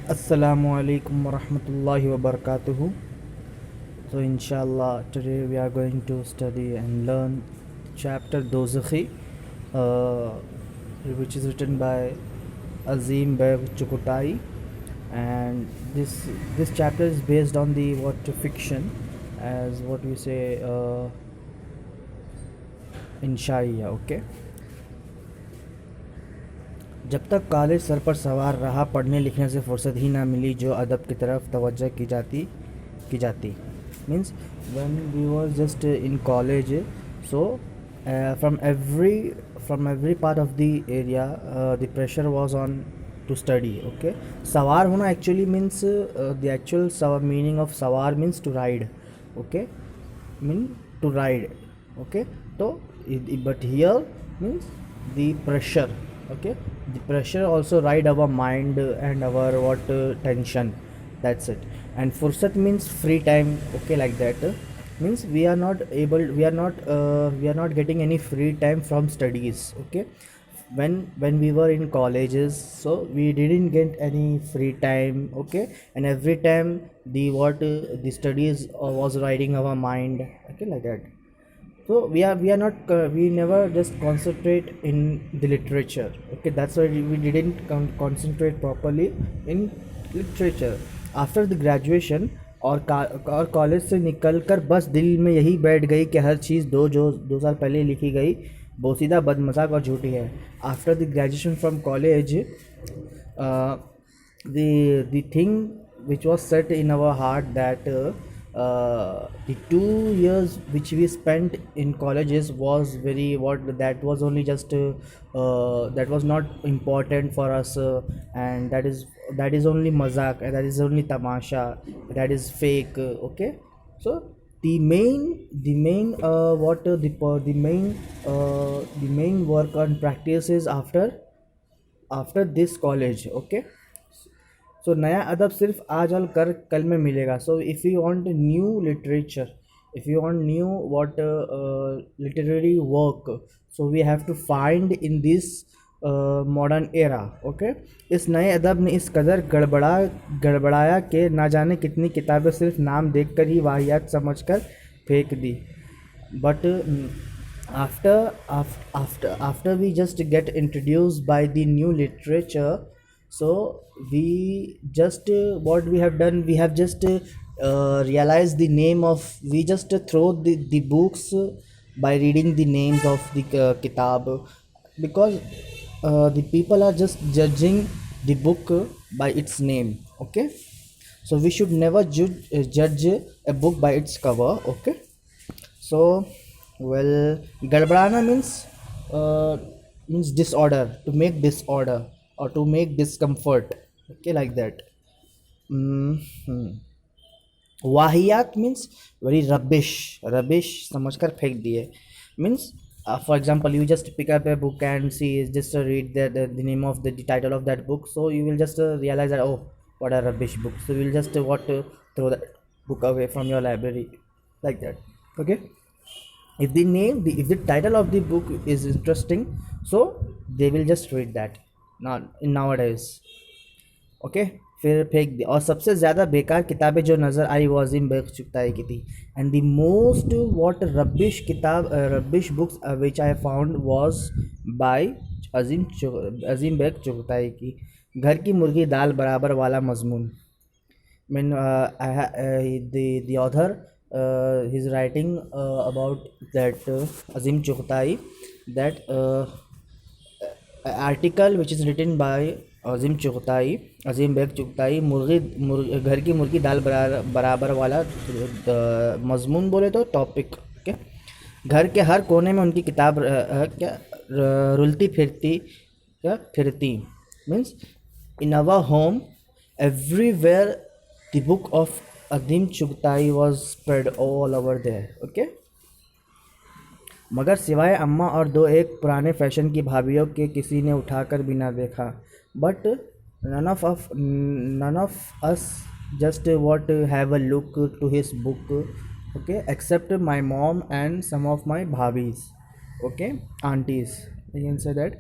Assalamu alaikum wa rahmatullahi wa barakatuhu. So, inshallah, today we are going to study and learn chapter Dozakhi, uh, which is written by Azim Beg Chukutai, and this chapter is based on the what fiction, as what we say, Inshaiya. Okay. जब तक college sir पर सवार रहा, पढ़ने लिखने से फुर्सत ही ना मिली जो अदब की तरफ तवज्जो की जाती means when we were just in college. So from every part of the area the pressure was on to study. Okay, सवार होना actually means the actual meaning of सवार means to ride. Okay, mean to ride. Okay, तो but here means the pressure. Okay, the pressure also ride our mind and our what tension. That's it. And fursat means free time. Okay, like that. Means we are not getting any free time from studies. Okay, when we were in colleges, so we didn't get any free time. Okay, and every time the studies was riding our mind. Okay, like that. So we are not we never just concentrate in the literature. Okay, that's why we didn't concentrate properly in literature. After the graduation और college से निकल कर बस दिल में यही बैठ गई कि हर चीज़ जो 2 साल पहले लिखी गई बोसीदा बदमजाक और झूठी है. After the graduation from college, the thing which was set in our heart that the 2 years which we spent in colleges was very what that was only just that was not important for us, and that is only mazak, and that is only tamasha, that is fake. Okay, so the main work on practice is after this college. Okay, so नया अदब सिर्फ आज और कल में मिलेगा. So if you want new literature, if you want new what literary work, so we have to find in this modern era. Okay, इस नए अदब ने इस कदर गड़बड़ाया कि ना जाने कितनी किताबें सिर्फ नाम देखकर ही वाहियात समझकर फेंक दी. But after we just get introduced by the new literature, so we just what we have done, we have just realized the name of, we just throw the books by reading the names of the kitab, because the people are just judging the book by its name. Okay, so we should never judge a book by its cover. Okay, so well, gadbadana means disorder, to make disorder or to make discomfort. Okay, like that. वाहियात means very rubbish समझकर फेंक दिए. Means for example, you just pick up a book and see just read the name of the title of that book, so you will just realize that, oh, what a rubbish book, so you will just throw that book away from your library, like that. Okay, if the title of the book is interesting, so they will just read that, not in nowadays. Okay, फिर फेंक दी. और सबसे ज़्यादा बेकार किताबें जो नज़र आई वो अजीम बेग चुगताई की थी. And the most what rubbish books which I found was by Azim Beg Chughtai की. घर की मुर्गी दाल बराबर वाला मजमून. Mean the author he is writing about that Azim Chughtai, that article which is written by Azim Beg Chughtai. घर की मुर्गी दाल बराबर वाला मजमून बोले तो टॉपिक. ओके, घर के हर कोने में उनकी किताब रुलती फिरती means in our home everywhere the book of Azeem Chughtai was spread all over there. Okay, मगर सिवाय अम्मा और 2-1 पुराने फैशन की भाभीियों के किसी ने उठाकर भी ना देखा. But none of us just have a look to his book. Okay, except my mom and some of my bhabis. Okay, aunties, you can say that.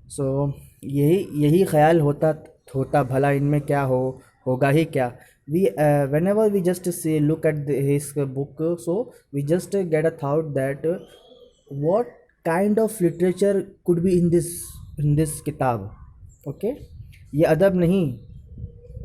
So यही ख्याल होता होता भला इनमें क्या होगा ही क्या. We whenever we just say look at his book, so we just get a thought that what kind of literature could be in this किताब. ओके, ये अदब नहीं,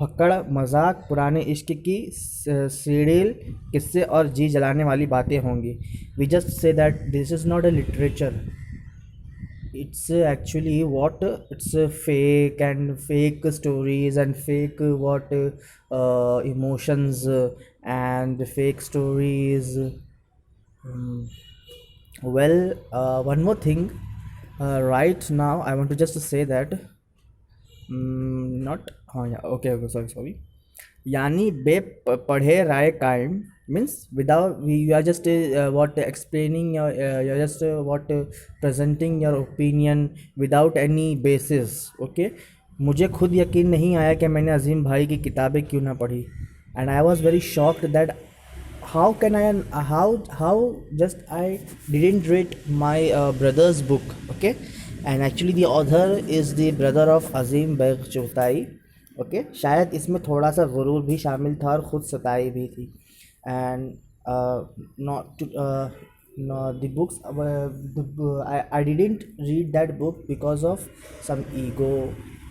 फक्कड़, मजाक, पुराने इश्क की सीरियल किस्से और जी जलाने वाली बातें होंगी. We just say that this is not a literature. It's actually what it's fake and fake stories and fake what emotions and fake stories. um, well, one more thing. Right now I want to just say that not yeah, okay, sorry. यानी बे पढ़े राय कायम means without you are just what explaining your you're just what presenting your opinion without any basis. Okay, मुझे खुद यकीन नहीं आया कि मैंने अजीम भाई की किताबें क्यों ना पढ़ी. And I was very shocked that how can I how just I didn't read my brother's book. Okay, and actually the author is the brother of Azim Baig Chugtai. Okay, शायद इसमें थोड़ा सा गुरूर भी शामिल था और ख़ुद सताई भी थी. And not the books I didn't read that book because of some ego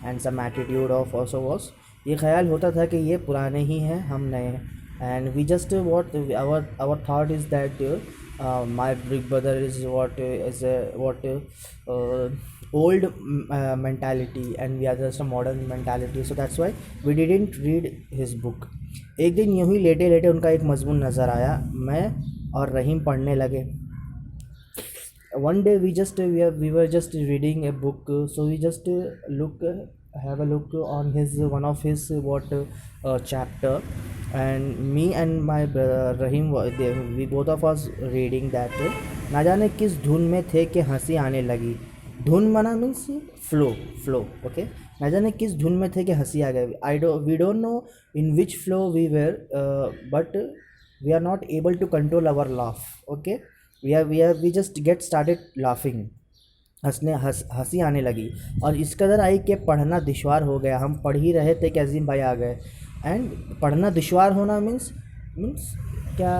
and some attitude of also was. ये ख्याल होता था कि ये पुराने ही हैं, हम नए हैं. And we just what our thought is that my big brother is what old mentality and we are just a modern mentality, so that's why we didn't read his book. एक दिन यूं ही लेटे लेटे उनका एक मजमून नज़र आया, मैं और रहीम पढ़ने लगे. One day we were just reading a book, so we just have a look on one of his chapter, and me and my brother Rahim, we both of us reading that. ना जाने किस धुन में थे कि हंसी आने लगी. धुन मना मीन्स फ्लो. ओके, ना जाने किस धुन में थे कि हंसी आ गई. We don't know in which flow we were, but we are not able to control our laugh. Okay, we just get started laughing. हंसी आने लगी और इस कदर आई कि पढ़ना दुश्वार हो गया. हम पढ़ ही रहे थे कि अजीम भाई आ गए. एंड पढ़ना दुश्वार होना मीन्स क्या,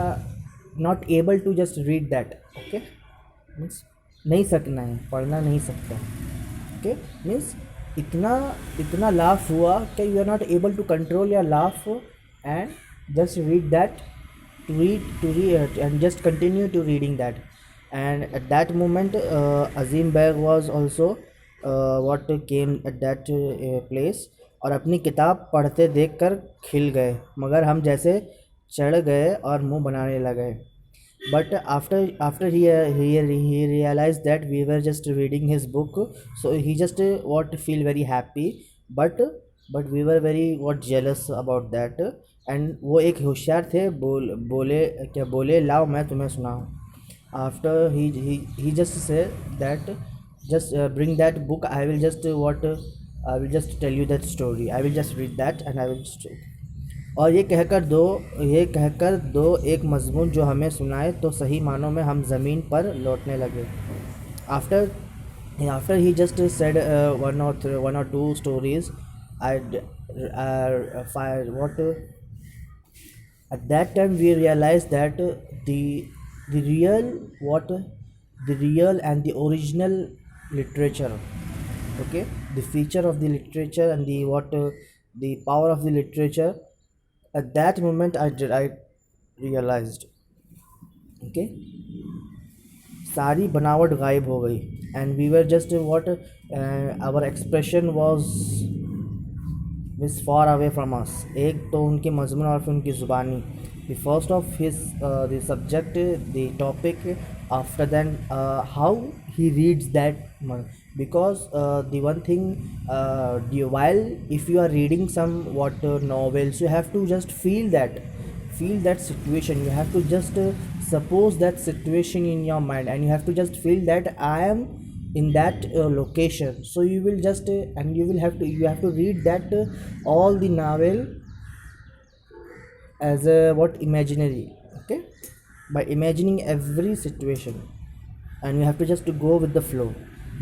not able to just read that. Okay, means नहीं सकना है, पढ़ना नहीं सकता. ओके, मीन्स इतना लाफ हुआ कि you are not able to control your laugh and just read that, to read and just continue to reading that. And at that moment Azim Baig was also what came at that place और अपनी किताब पढ़ते देखकर खिल गए, मगर हम जैसे चढ़ गए और मुंह बनाने लगे. But after he realized that we were just reading his book, so he just feel very happy, but we were very jealous about that. And वो एक होशियार थे, बोले लाओ मैं तुम्हें सुनाऊं. After he just said that just bring that book, I will just tell you that story, I will just read that and I will just. और ये कहकर दो एक मजमून जो हमें सुनाए तो सही मानों में हम ज़मीन पर लौटने लगे. After he just said one or two stories, at that time we realized that the real and the original literature. Okay, the feature of the literature and the power of the literature. At that moment I realized. Okay, सारी बनावट गायब हो गई and we were just our expression was far away from us. एक तो उनके मजमून और फिर उनकी ज़ुबानी. The first of his the subject, the topic, after then how he reads that. Because the one thing, while if you are reading some novels, you have to just feel that situation. You have to just suppose that situation in your mind, and you have to just feel that I am in that location. So you will just and you have to read that all the novel as a imaginary. Okay, by imagining every situation, and you have to just go with the flow.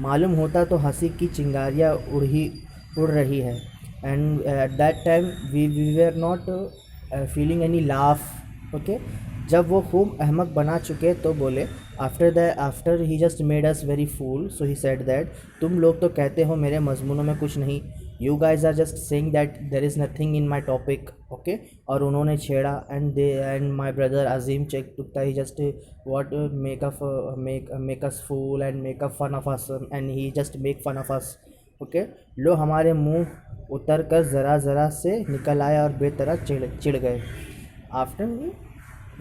मालूम होता तो हंसी की चिंगारियाँ उड़ रही है, and at that time we were not feeling any laugh. Okay, जब वो खूब अहमक बना चुके तो बोले after he just made us very fool, so he said that तुम लोग तो कहते हो मेरे मजमूनों में कुछ नहीं, you guys are just saying that there is nothing in my topic. Okay, और उन्होंने छेड़ा एंड माई ब्रदर अजीम चेक टुकता he just what make us fool and make a fun of us and he just make fun of us. Okay, लो हमारे मुंह उतर कर ज़रा ज़रा से निकल आए और बेतरह चिढ़ गए. आफ्टर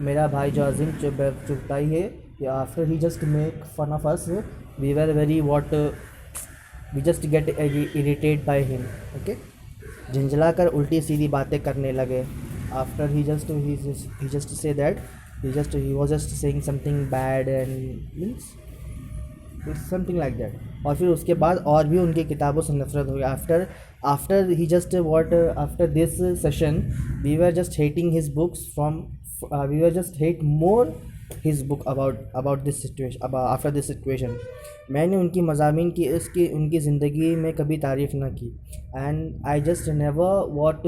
मेरा भाई जो अजीम चुगताई है, after he just make fun of us, we were very what we just get irritate by him. Okay, झंझला कर उल्टी सीधी बातें करने लगे. After he just say that he was just saying something bad and means something like that. और फिर उसके बाद और भी उनकी किताबों से नफरत हुई. After he just what after this session we were just hating his books from we were just hate more his book about this situation. After this situation मैंने उनकी मज़ामीन की उनकी ज़िंदगी में कभी तारीफ़ ना की. And I just never what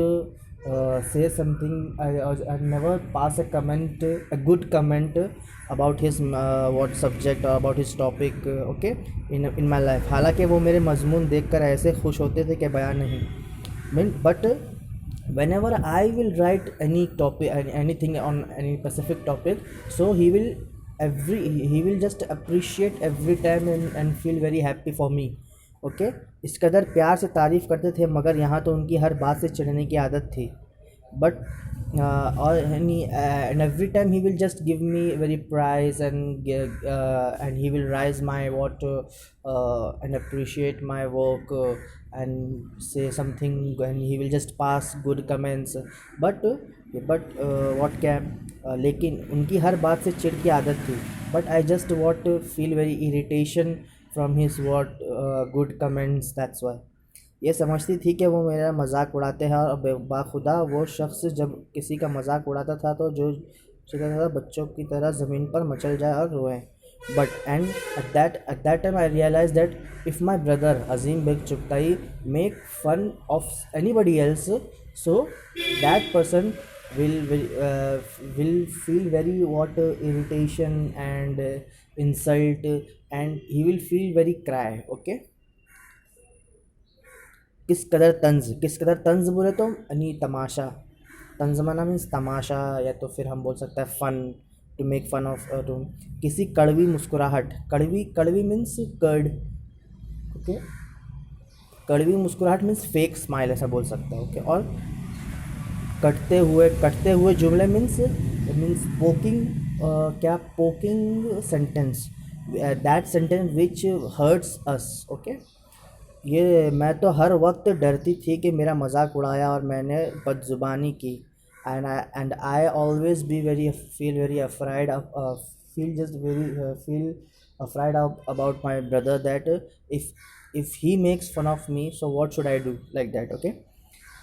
say something. I never pass a good comment about his what subject or about his topic. Okay, in my life. हालांकि वो मेरे मजमून देखकर ऐसे खुश होते थे कि बयान नहीं. But whenever I will write any topic, anything on any specific topic, so he will just appreciate every time and feel very happy for me. Okay, इस कदर प्यार से तारीफ़ करते थे, मगर यहाँ तो उनकी हर बात से चिढ़ने की आदत थी. बट और and every time he will just give me very prize and he will rise my what and appreciate my work and say something and he will just pass good comments. But what can लेकिन उनकी हर बात से चिढ़ की आदत थी. But I just what feel very irritation from his what good comments. That's why. ये समझती थी कि वो मेरा मजाक उड़ाते हैं, और बाखुदा वो शख्स जब किसी का मजाक उड़ाता था तो जो सीधा था बच्चों की तरह ज़मीन पर मचल जाए और रोएं. But and at that time I realize that if my brother Azim Beg Chughtai make fun of anybody else, so that person will feel very what irritation and insult, and he will feel very cry. Okay, किस कदर तंज बोले तो यानी तमाशा. तंज माना means तमाशा, या तो फिर हम बोल सकते हैं फ़न, टू मेक फ़न ऑफ किसी कड़वी मुस्कुराहट. कड़वी मीन्स कर्ड. ओके, कड़वी मुस्कुराहट मीन्स फेक स्माइल, ऐसा बोल सकते हैं. ओके, और कटते हुए जुमले मीन्स पोकिंग. क्या poking sentence, that sentence which hurts us. Okay, ये मैं तो हर वक्त डरती थी कि मेरा मजाक उड़ाया और मैंने बदजुबानी की. And I always be feel very afraid about my brother that if he makes fun of me, so what should I do like that. Okay,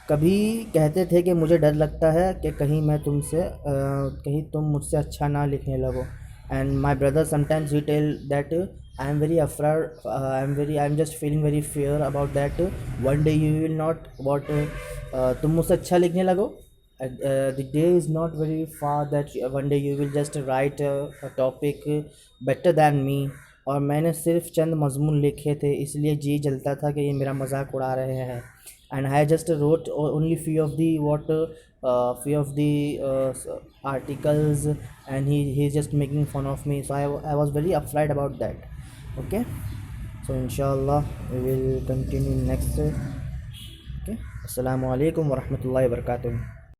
कभी कहते थे कि मुझे डर लगता है कि कहीं तुम मुझसे अच्छा ना लिखने लगो. And my brother sometimes he tell that I am very afraid, I am just feeling very fear about that one day you will not what तुम मुझसे अच्छा लिखने लगो. The day is not very far that one day you will just write a topic better than me. और मैंने सिर्फ चंद मजमून लिखे थे, इसलिए जी जलता था कि ये मेरा मजाक उड़ा रहे हैं. And I just wrote only few of the articles, and he's just making fun of me. So I was very afraid about that. Okay, so inshallah we will continue next. Okay, assalamu alaikum wa rahmatullahi wa barakatuh.